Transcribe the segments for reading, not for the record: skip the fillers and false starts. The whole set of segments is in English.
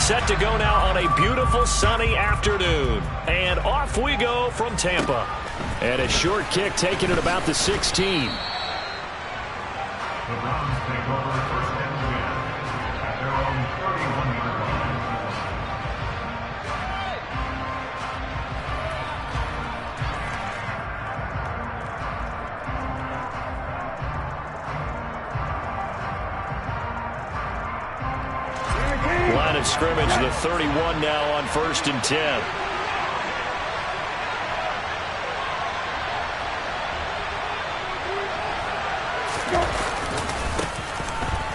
Set to go now on a beautiful sunny afternoon. And off we go from Tampa. And a short kick taken at about the 16. The Browns take over first and 10 at their own 31-yard line. Line of scrimmage, the 31 now on first and 10.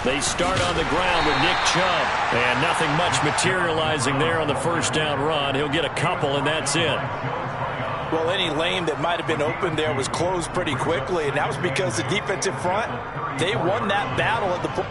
They start on the ground with Nick Chubb. And nothing much materializing there on the first down run. He'll get a couple, and that's it. Well, any lane that might have been open there was closed pretty quickly, and that was because the defensive front, they won that battle at the point.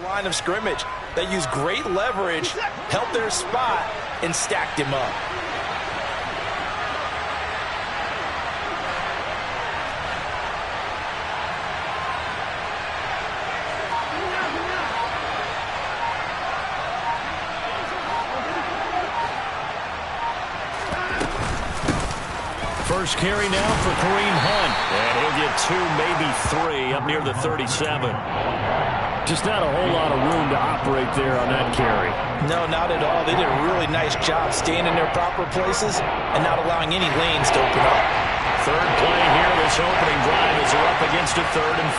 Line of scrimmage. They used great leverage, held their spot, and stacked him up. First carry now for Kareem Hunt. And he'll get 2, maybe 3 up near the 37. Just not a whole lot of room to operate there on that carry. No, not at all. They did a really nice job staying in their proper places and not allowing any lanes to open up. Third play here, this opening drive as they're up against a 3rd and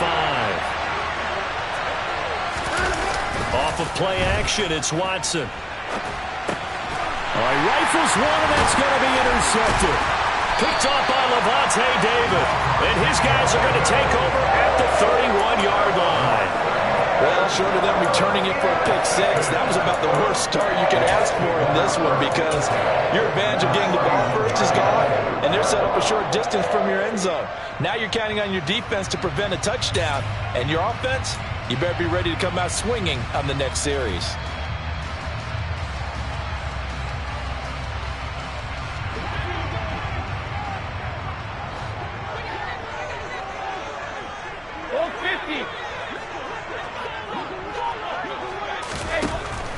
5. Off of play action, it's Watson. All right, rifles one, and that's going to be intercepted. Picked off by Lavonte David. And his guys are going to take over at the 31-yard line. Well, short of them returning it for a pick 6, that was about the worst start you could ask for in this one because your advantage of getting the ball first is gone, and they're set up a short distance from your end zone. Now you're counting on your defense to prevent a touchdown, and your offense, you better be ready to come out swinging on the next series.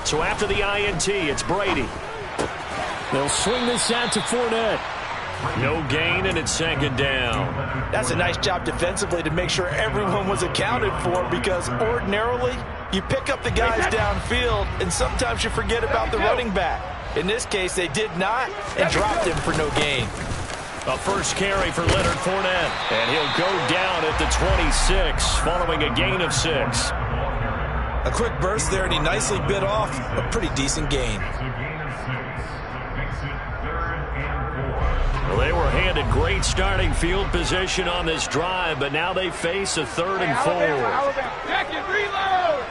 So after the INT, it's Brady. They'll swing this out to Fournette. No gain, and it's 2nd down. That's a nice job defensively to make sure everyone was accounted for because ordinarily you pick up the guys downfield, and sometimes you forget about the running back. In this case, they did not and dropped him for no gain. A first carry for Leonard Fournette, and he'll go down at the 26 following a gain of 6. A quick burst there, and he nicely bit off a pretty decent gain. Well, they were handed great starting field position on this drive, but now they face a 3rd and 4. Check it, reload!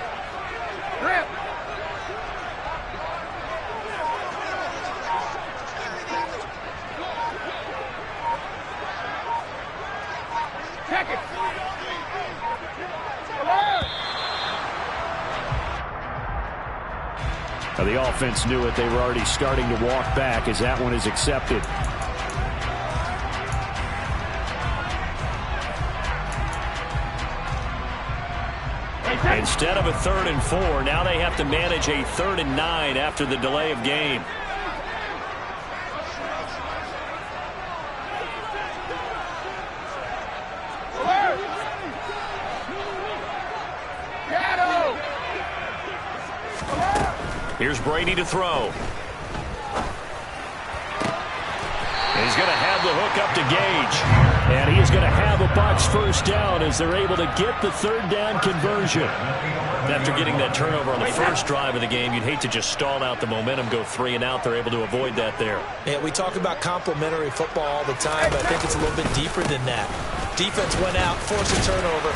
Rip! Check it! Now, the offense knew it. They were already starting to walk back as that one is accepted. Instead of a 3rd and 4, now they have to manage a 3rd and 9 after the delay of game. Here's Brady to throw. He's going to have the hook up to Gage. And he is going to have a Bucs first down as they're able to get the third down conversion. After getting that turnover on the first drive of the game, you'd hate to just stall out the momentum, go 3 and out. They're able to avoid that there. Yeah, we talk about complementary football all the time, but I think it's a little bit deeper than that. Defense went out, forced a turnover,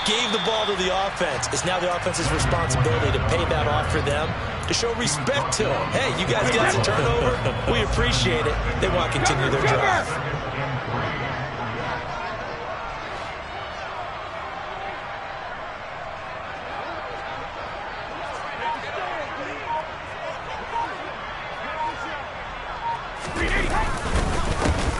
gave the ball to the offense. It's now the offense's responsibility to pay that off for them, to show respect to them. Hey, you guys got a turnover. We appreciate it. They want to continue their drive.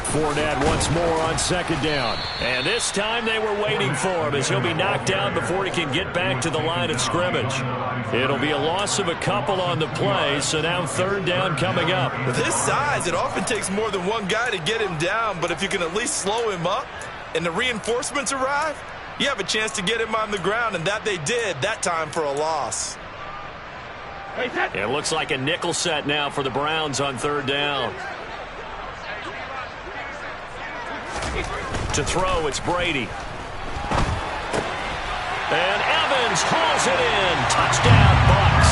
Fournette once more on second down. And this time they were waiting for him as he'll be knocked down before he can get back to the line of scrimmage. It'll be a loss of a couple on the play, so now third down coming up. With his size, it often takes more than one guy to get him down, but if you can at least slow him up and the reinforcements arrive, you have a chance to get him on the ground, and that they did that time for a loss. It looks like a nickel set now for the Browns on third down. To throw, it's Brady. And Evans hauls it in. Touchdown, Bucs.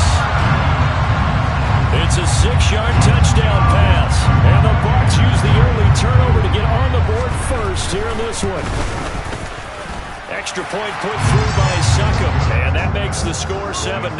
It's a 6-yard touchdown pass. And the Bucs use the early turnover to get on the board first here in this one. Extra point put through by Succop. And that makes the score 7-0.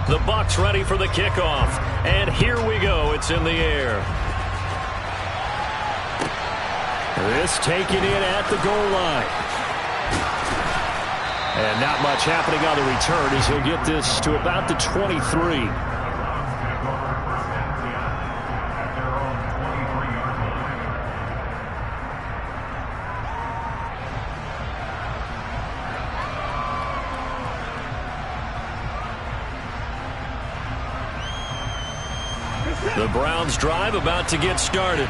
The Bucs ready for the kickoff. And here we go. It's in the air. This taken in at the goal line. And not much happening on the return as he'll get this to about the 23. The Browns drive about to get started.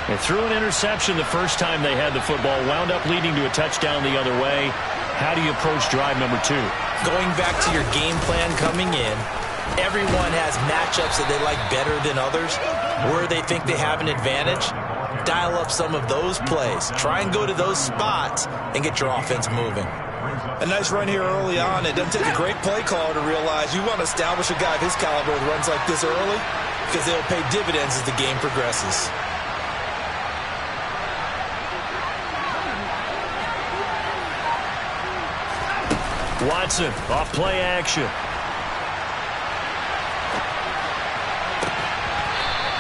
They threw an interception the first time they had the football, wound up leading to a touchdown the other way. How do you approach drive number 2? Going back to your game plan coming in, everyone has matchups that they like better than others. Where they think they have an advantage, dial up some of those plays. Try and go to those spots and get your offense moving. A nice run here early on. It doesn't take a great play caller to realize you want to establish a guy of his caliber with runs like this early, because they'll pay dividends as the game progresses. Watson off play action.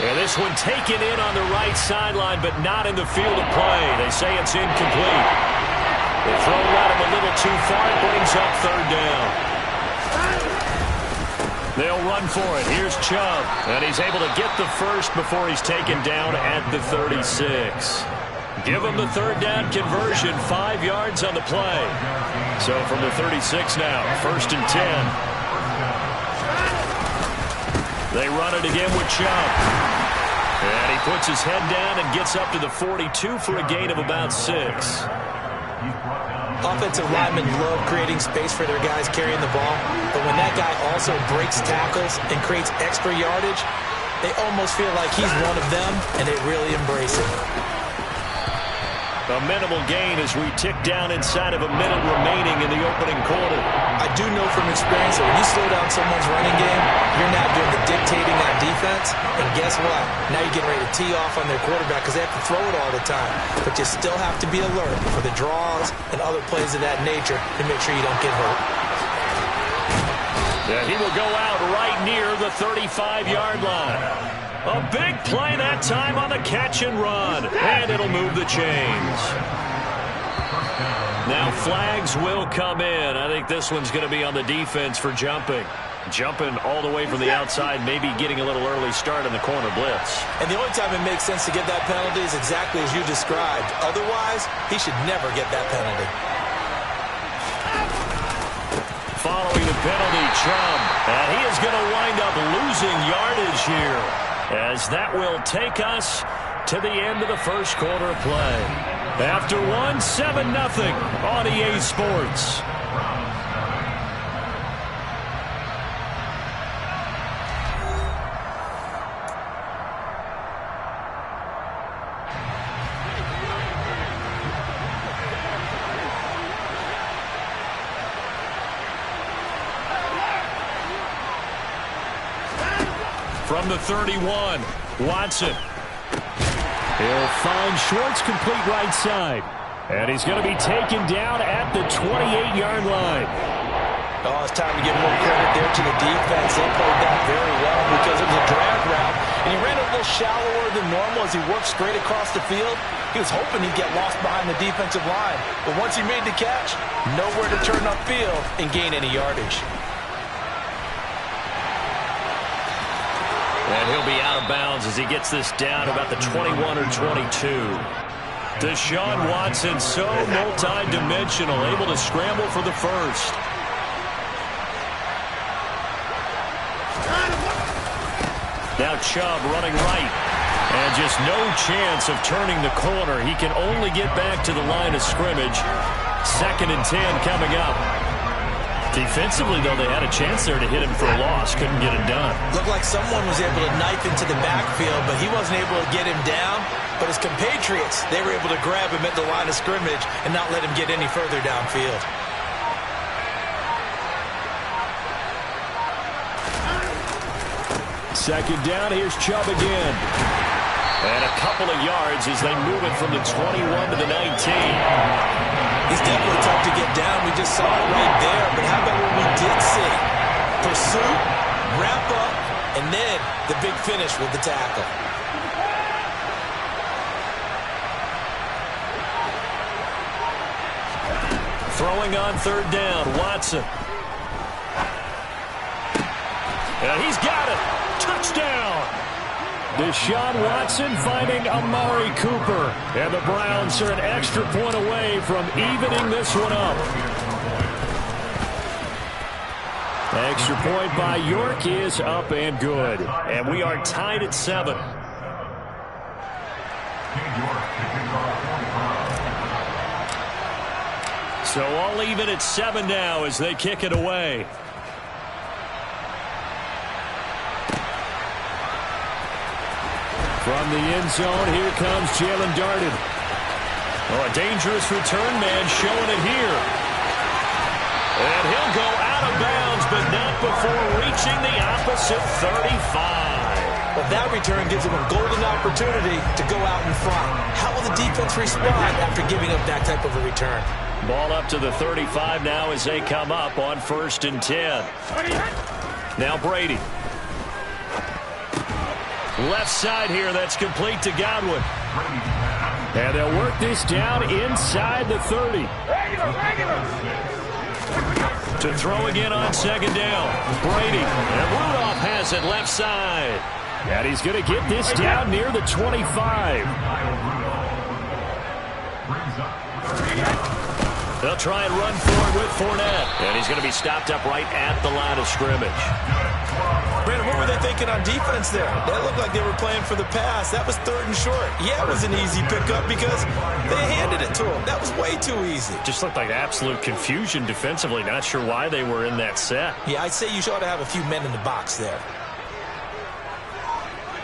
And this one taken in on the right sideline, but not in the field of play. They say it's incomplete. They throw at him a little too far. It brings up third down. They'll run for it. Here's Chubb. And he's able to get the first before he's taken down at the 36. Give him the third down conversion. 5 yards on the play. So from the 36 now, 1st and 10. They run it again with Chubb. And he puts his head down and gets up to the 42 for a gain of about 6. Offensive linemen love creating space for their guys carrying the ball, but when that guy also breaks tackles and creates extra yardage, they almost feel like he's one of them, and they really embrace it. A minimal gain as we tick down inside of a minute remaining in the opening quarter. I do know from experience that when you slow down someone's running game, you're now doing the dictating on defense, and guess what? Now you're getting ready to tee off on their quarterback because they have to throw it all the time. But you still have to be alert for the draws and other plays of that nature to make sure you don't get hurt. And he will go out right near the 35-yard line. A big play that time on the catch and run. And it'll move the chains. Now flags will come in. I think this one's going to be on the defense for jumping. Jumping all the way from the outside, maybe getting a little early start in the corner blitz. And the only time it makes sense to get that penalty is exactly as you described. Otherwise, he should never get that penalty. Following the penalty, Chubb. And he is going to wind up losing yardage here, as that will take us to the end of the first quarter of play. After 7-0 on EA Sports. From the 31, Watson. He'll find Schwartz complete right side. And he's going to be taken down at the 28-yard line. Oh, it's time to give more credit there to the defense. They played that very well because it was a drag route. And he ran a little shallower than normal as he worked straight across the field. He was hoping he'd get lost behind the defensive line. But once he made the catch, nowhere to turn upfield and gain any yardage. And he'll be out of bounds as he gets this down about the 21 or 22. Deshaun Watson, so multi-dimensional, able to scramble for the first. Now Chubb running right. And just no chance of turning the corner. He can only get back to the line of scrimmage. 2nd and 10 coming up. Defensively, though, they had a chance there to hit him for a loss. Couldn't get it done. Looked like someone was able to knife into the backfield, but he wasn't able to get him down. But his compatriots, they were able to grab him at the line of scrimmage and not let him get any further downfield. Second down, here's Chubb again. And a couple of yards as they move it from the 21 to the 19. He's definitely tough to get down. We just saw it right there. But how about what we did see? Pursuit, wrap up, and then the big finish with the tackle. Throwing on 3rd down, Watson. And he's got it. Touchdown. Deshaun Watson finding Amari Cooper. And the Browns are an extra point away from evening this one up. Extra point by York is up and good. And we are tied at 7. So all even at 7 now as they kick it away. From the end zone, here comes Jalen Darden. Oh, a dangerous return man showing it here. And he'll go out of bounds, but not before reaching the opposite 35. Well, that return gives him a golden opportunity to go out in front. How will the defense respond after giving up that type of a return? Ball up to the 35 now as they come up on 1st and 10. Now Brady. Left side here, that's complete to Godwin. And they'll work this down inside the 30. To throw again on 2nd down. Brady. And Rudolph has it left side. And he's going to get this down near the 25. They'll try and run forward with Fournette. And he's going to be stopped up right at the line of scrimmage. Brandon, what were they thinking on defense there? That looked like they were playing for the pass. That was 3rd and short. Yeah, it was an easy pickup because they handed it to him. That was way too easy. Just looked like absolute confusion defensively. Not sure why they were in that set. Yeah, I'd say you ought to have a few men in the box there.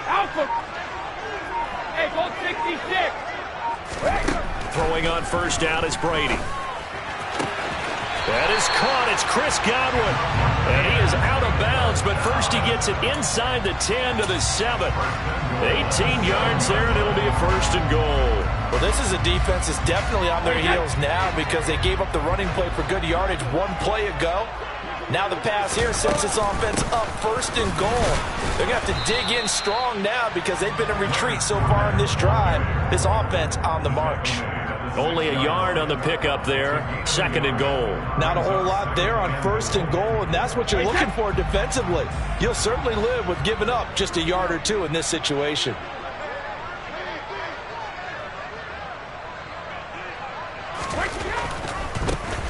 Alpha. Hey, go 66. Throwing on 1st down is Brady. That is caught. It's Chris Godwin. And he is out of bounds, but first he gets it inside the 10 to the 7. 18 yards there, and it'll be a 1st and goal. Well, this is a defense that's definitely on their heels now because they gave up the running play for good yardage 1 play ago. Now the pass here sets this offense up 1st and goal. They're going to have to dig in strong now because they've been in retreat so far in this drive. This offense on the march. Only a yard on the pickup there. 2nd and goal. Not a whole lot there on 1st and goal, and that's what you're looking for defensively. You'll certainly live with giving up just a yard or two in this situation.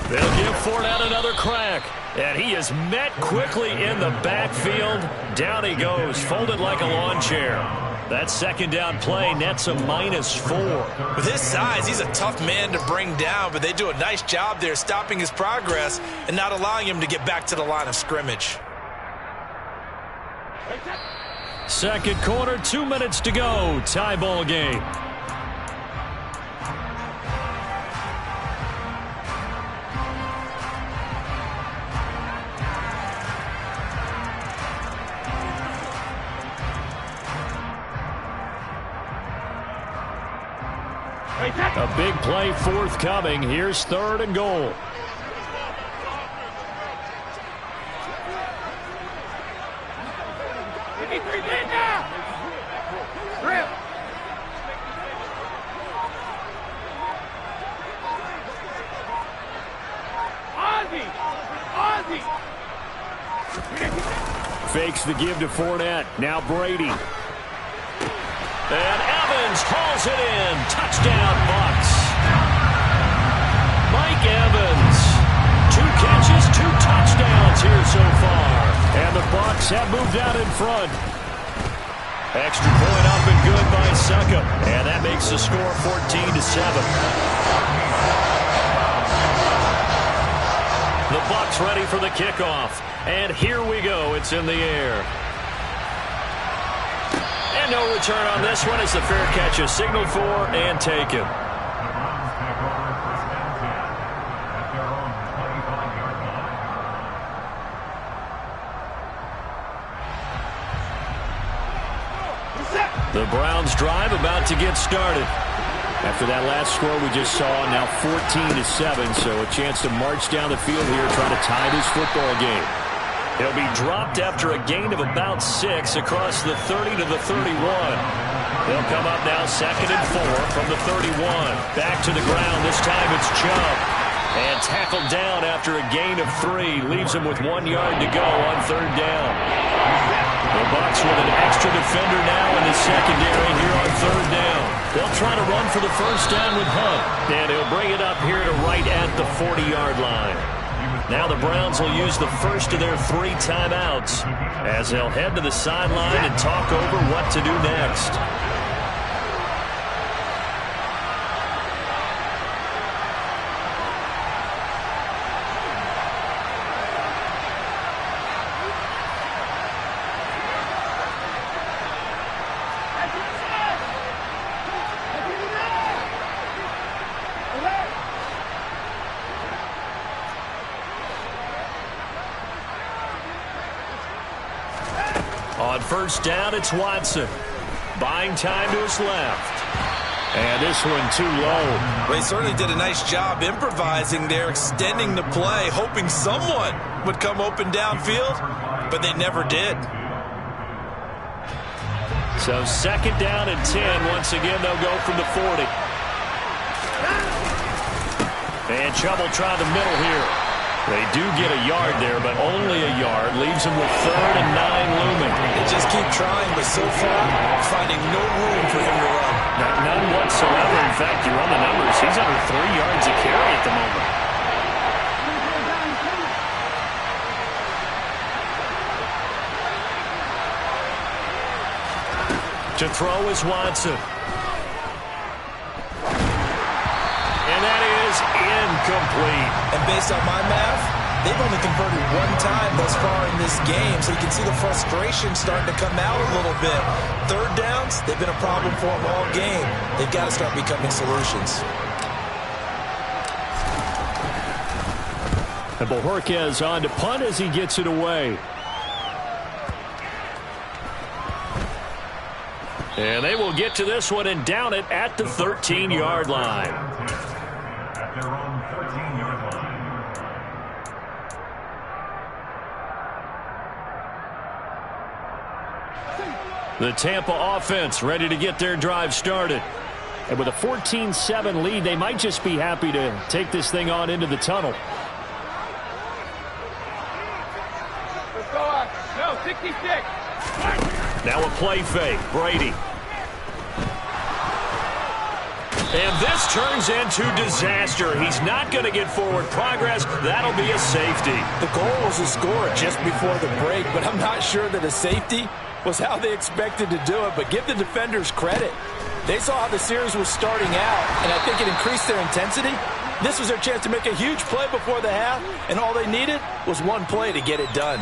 They'll give Fournette another crack. And he is met quickly in the backfield. Down he goes, folded like a lawn chair. That 2nd down play nets a -4. With his size, he's a tough man to bring down, but they do a nice job there stopping his progress and not allowing him to get back to the line of scrimmage. 2nd quarter, 2 minutes to go. Tie ball game. A big play forthcoming. Here's 3rd and goal. Fakes the give to Fournette. Now Brady. And Evans hauls it in. Touchdown, Bucs. Mike Evans. 2 catches, 2 touchdowns here so far. And the Bucs have moved out in front. Extra point up and good by Succop. And that makes the score 14-7. The Bucs ready for the kickoff. And here we go. It's in the air. And no return on this one as the fair catch is signaled for and taken. The Browns drive about to get started. After that last score we just saw, now 14-7, so a chance to march down the field here trying to tie this football game. He'll be dropped after a gain of about 6 across the 30 to the 31. They'll come up now 2nd and 4 from the 31. Back to the ground. This time it's Chubb. And tackled down after a gain of 3. Leaves him with 1 yard to go on 3rd down. The Bucs with an extra defender now in the secondary here on 3rd down. They'll try to run for the 1st down with Hunt. And he'll bring it up here to right at the 40-yard line. Now the Browns will use the first of their 3 timeouts as they'll head to the sideline and talk over what to do next. On 1st down, it's Watson. Buying time to his left. And this one too low. Well, he certainly did a nice job improvising there, extending the play, hoping someone would come open downfield, but they never did. So 2nd down and 10. Once again, they'll go from the 40. And Chubb will try the middle here. They do get a yard there, but only a yard. Leaves them with 3rd and 9 looming. They just keep trying, but so far, finding no room for him to run. None whatsoever. In fact, you run the numbers. He's under 3 yards a carry at the moment. To throw is Watson. And that is incomplete. And based on my math, they've only converted 1 time thus far in this game, so you can see the frustration starting to come out a little bit. 3rd downs, they've been a problem for them all game. They've got to start becoming solutions. And Bojorquez on to punt as he gets it away. And they will get to this one and down it at the 13-yard line. At their own 13-yard line. The Tampa offense ready to get their drive started. And with a 14-7 lead, they might just be happy to take this thing on into the tunnel. Let's go up. No, 66. Now a play fake. Brady. And this turns into disaster. He's not going to get forward progress. That'll be a safety. The goal was a score just before the break, but I'm not sure that a safety was how they expected to do it. But give the defenders credit. They saw how the series was starting out, and I think it increased their intensity. This was their chance to make a huge play before the half, and all they needed was one play to get it done.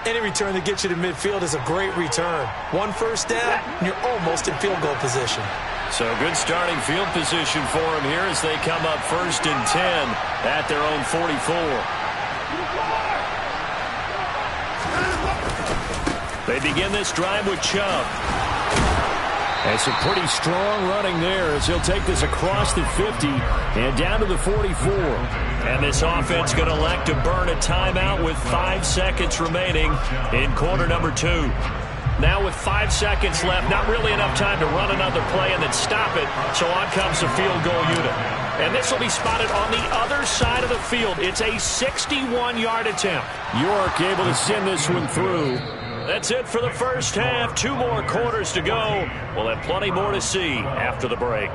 Any return that gets you to midfield is a great return. One first down, and you're almost in field goal position. So good starting field position for them here as they come up 1st and 10 at their own 44. They begin this drive with Chubb. And some pretty strong running there as he'll take this across the 50 and down to the 44. And this offense going to elect to burn a timeout with 5 seconds remaining in quarter number 2. Now with 5 seconds left, not really enough time to run another play and then stop it. So on comes the field goal unit. And this will be spotted on the other side of the field. It's a 61-yard attempt. York able to send this one through. That's it for the first half. 2 more quarters to go. We'll have plenty more to see after the break.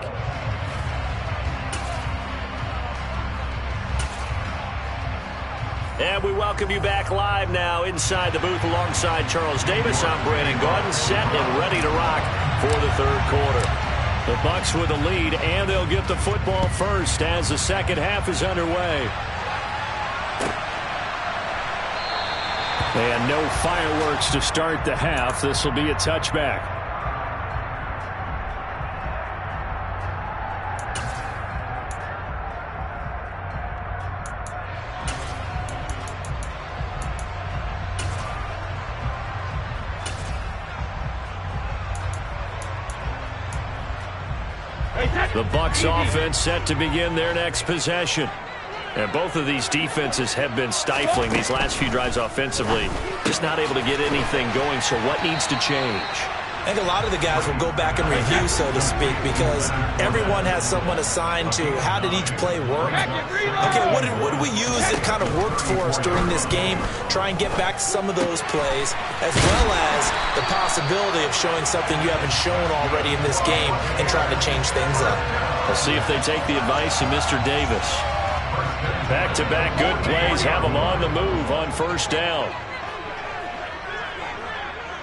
And we welcome you back live now inside the booth alongside Charles Davis. I'm Brandon Gaudin, set and ready to rock for the third quarter. The Bucs with the lead, and they'll get the football first as the second half is underway. And no fireworks to start the half. This will be a touchback. The Bucs offense set to begin their next possession. And both of these defenses have been stifling these last few drives offensively. Just not able to get anything going, so what needs to change? I think a lot of the guys will go back and review, so to speak, because everyone has someone assigned to how did each play work. Okay, what did we use that kind of worked for us during this game? Try and get back to some of those plays, as well as the possibility of showing something you haven't shown already in this game and trying to change things up. We'll see if they take the advice of Mr. Davis. Back-to-back good plays have them on the move on first down.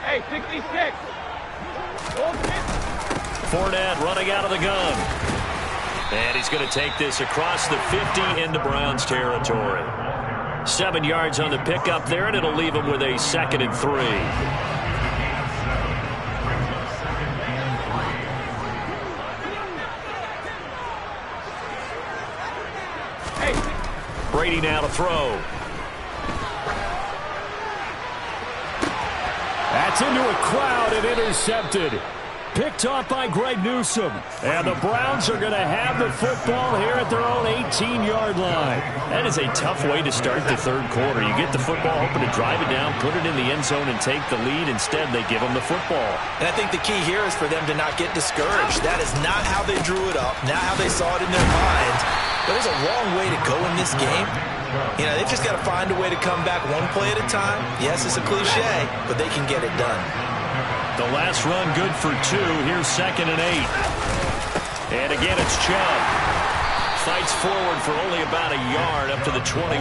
Hey, 66. Fournette running out of the gun. And he's going to take this across the 50 into Browns territory. 7 yards on the pickup there, and it'll leave him with a 2nd and 3. Brady now to throw. That's into a crowd and intercepted. Picked off by Greg Newsome. And the Browns are going to have the football here at their own 18-yard line. That is a tough way to start the third quarter. You get the football, hoping to drive it down, put it in the end zone, and take the lead. Instead, they give them the football. And I think the key here is for them to not get discouraged. That is not how they drew it up, not how they saw it in their minds. But there's a long way to go in this game. You know, they've just got to find a way to come back one play at a time. Yes, it's a cliche, but they can get it done. The last run good for 2. Here's 2nd and 8. And again, it's Chubb. Fights forward for only about a yard up to the 21.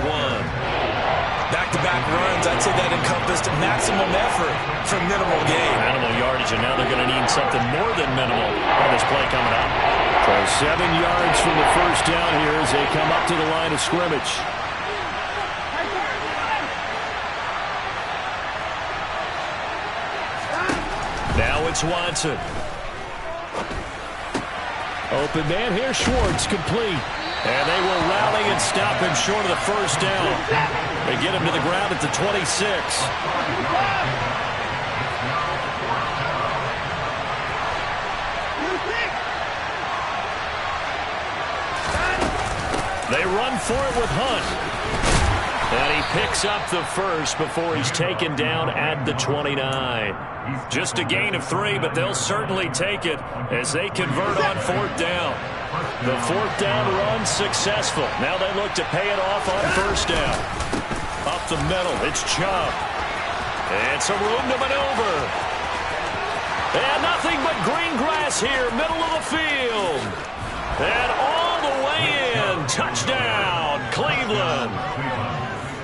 Back-to-back runs, I'd say that encompassed maximum effort for minimal gain. Minimal yardage, and now they're going to need something more than minimal on this play coming up. So 7 yards from the first down here as they come up to the line of scrimmage. Now it's Watson. Open man here, Schwartz, complete. And they will rally and stop him short of the first down. They get him to the ground at the 26. They run for it with Hunt. And he picks up the first before he's taken down at the 29. Just a gain of 3, but they'll certainly take it as they convert on 4th down. The 4th down run successful. Now they look to pay it off on 1st down. Up the middle, it's Chubb. And some room to maneuver. And nothing but green grass here, middle of the field. And all the way in. Touchdown, Cleveland.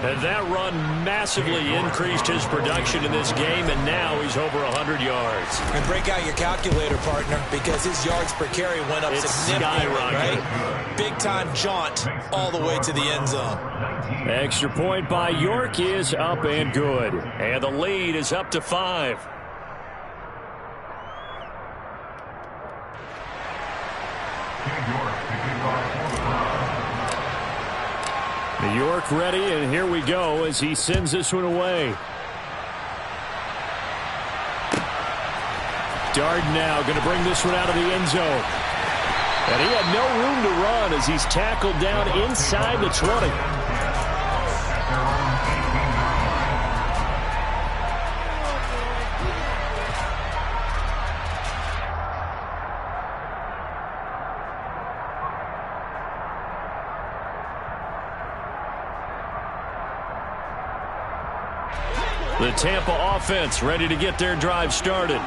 And that run massively increased his production in this game, and now he's over 100 yards. And break out your calculator, partner, because his yards per carry went up significantly, right? Big-time jaunt all the way to the end zone. Extra point by York is up and good. And the lead is up to 5. York ready, and here we go as he sends this one away. Dardanelle going to bring this one out of the end zone. And he had no room to run as he's tackled down inside the 20. The Tampa offense ready to get their drive started.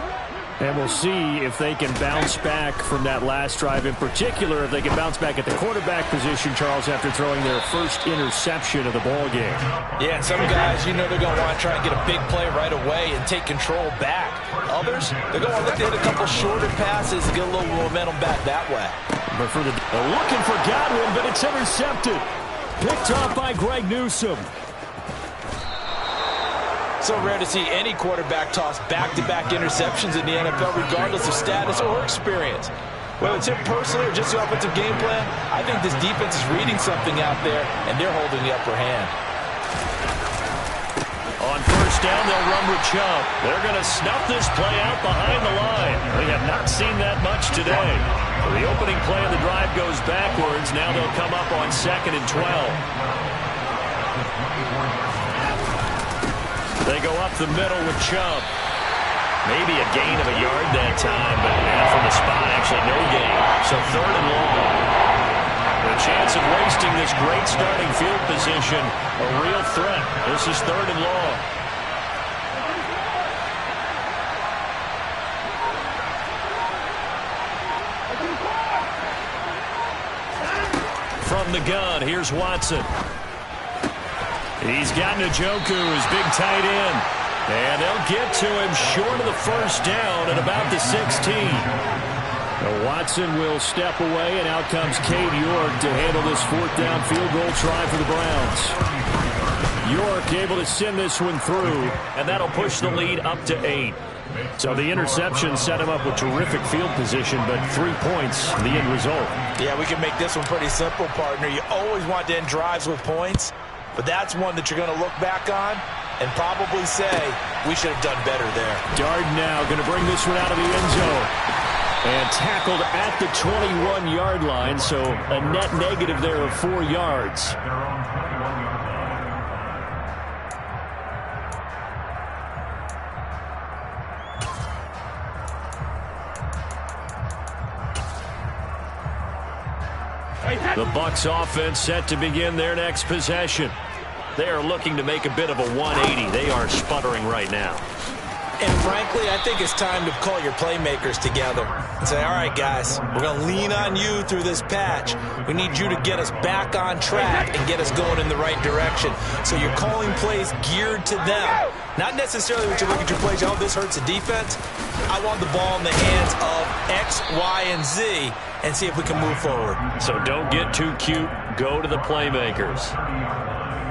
And we'll see if they can bounce back from that last drive. In particular, if they can bounce back at the quarterback position, Charles, after throwing their first interception of the ball game. Yeah, some guys, you know they're going to want to try and get a big play right away and take control back. Others, they're going to look to hit a couple shorter passes and get a little momentum back that way. But for looking for Godwin, but it's intercepted. Picked off by Greg Newsome. So rare to see any quarterback toss back-to-back interceptions in the NFL, regardless of status or experience. Whether it's him personally or just the offensive game plan, I think this defense is reading something out there, and they're holding the upper hand. On 1st down, they'll run with Chubb. They're going to snuff this play out behind the line. We have not seen that much today. The opening play of the drive goes backwards. Now they'll come up on 2nd and 12. They go up the middle with Chubb. Maybe a gain of a yard that time, but from the spot, actually no gain. So 3rd and long. The chance of wasting this great starting field position, a real threat. This is 3rd and long. From the gun, here's Watson. He's got Njoku, his big tight end. And they'll get to him short of the 1st down at about the 16. Now Watson will step away, and out comes Cade York to handle this 4th down field goal try for the Browns. York able to send this one through, and that'll push the lead up to 8. So the interception set him up with terrific field position, but 3 points, the end result. Yeah, we can make this one pretty simple, partner. You always want to end drives with points. But that's one that you're going to look back on and probably say, we should have done better there. Dardanelle going to bring this one out of the end zone. And tackled at the 21-yard line, so a net negative there of 4 yards. The Bucs offense set to begin their next possession. They are looking to make a bit of a 180. They are sputtering right now. And frankly, I think it's time to call your playmakers together and say, all right, guys, we're going to lean on you through this patch. We need you to get us back on track and get us going in the right direction. So you're calling plays geared to them. Not necessarily when you look at your plays, oh, this hurts the defense. I want the ball in the hands of X, Y, and Z and see if we can move forward. So don't get too cute. Go to the playmakers.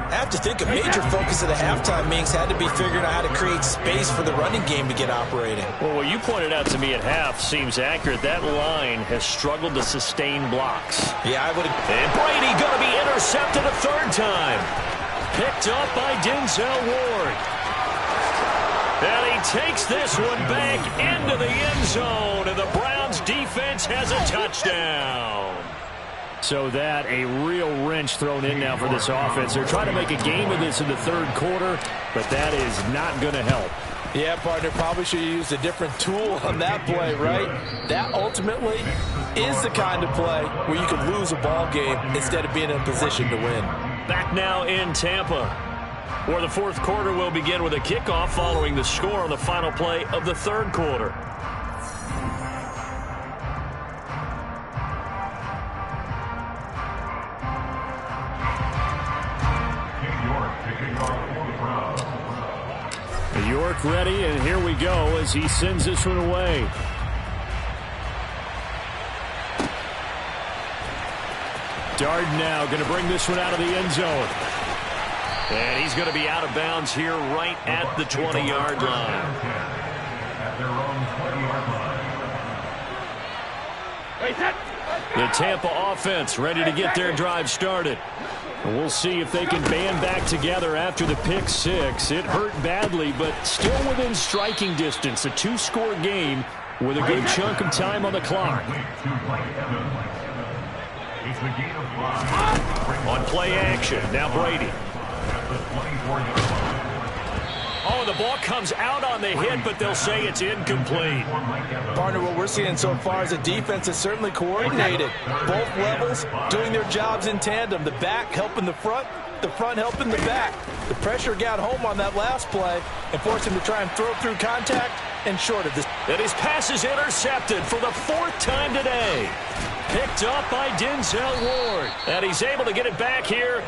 I have to think a major focus of the halftime meetings had to be figuring out how to create space for the running game to get operating. Well, what you pointed out to me at half seems accurate. That line has struggled to sustain blocks. Yeah, I would have. And Brady going to be intercepted a 3rd time. Picked up by Denzel Ward. And he takes this one back into the end zone, and the Browns defense has a touchdown. So that a real wrench thrown in now for this offense. They're trying to make a game of this in the third quarter, but that is not going to help. Yeah, partner, probably should have used a different tool on that play, right? That ultimately is the kind of play where you can lose a ball game instead of being in a position to win. Back now in Tampa, where the fourth quarter will begin with a kickoff following the score on the final play of the third quarter. York ready, and here we go as he sends this one away. Darden now going to bring this one out of the end zone. And he's going to be out of bounds here right at the 20-yard line. At their own 20-yard line. The Tampa offense ready to get their drive started. And we'll see if they can band back together after the pick six. It hurt badly, but still within striking distance. A two-score game with a good chunk of time on the clock. On play action, now Brady. Oh, the ball comes out on the hit, but they'll say it's incomplete. Partner, what we're seeing so far is a defense that's certainly coordinated. Both levels doing their jobs in tandem. The back helping the front helping the back. The pressure got home on that last play and forced him to try and throw through contact and short of this. And his pass is intercepted for the fourth time today. Picked up by Denzel Ward. And he's able to get it back here.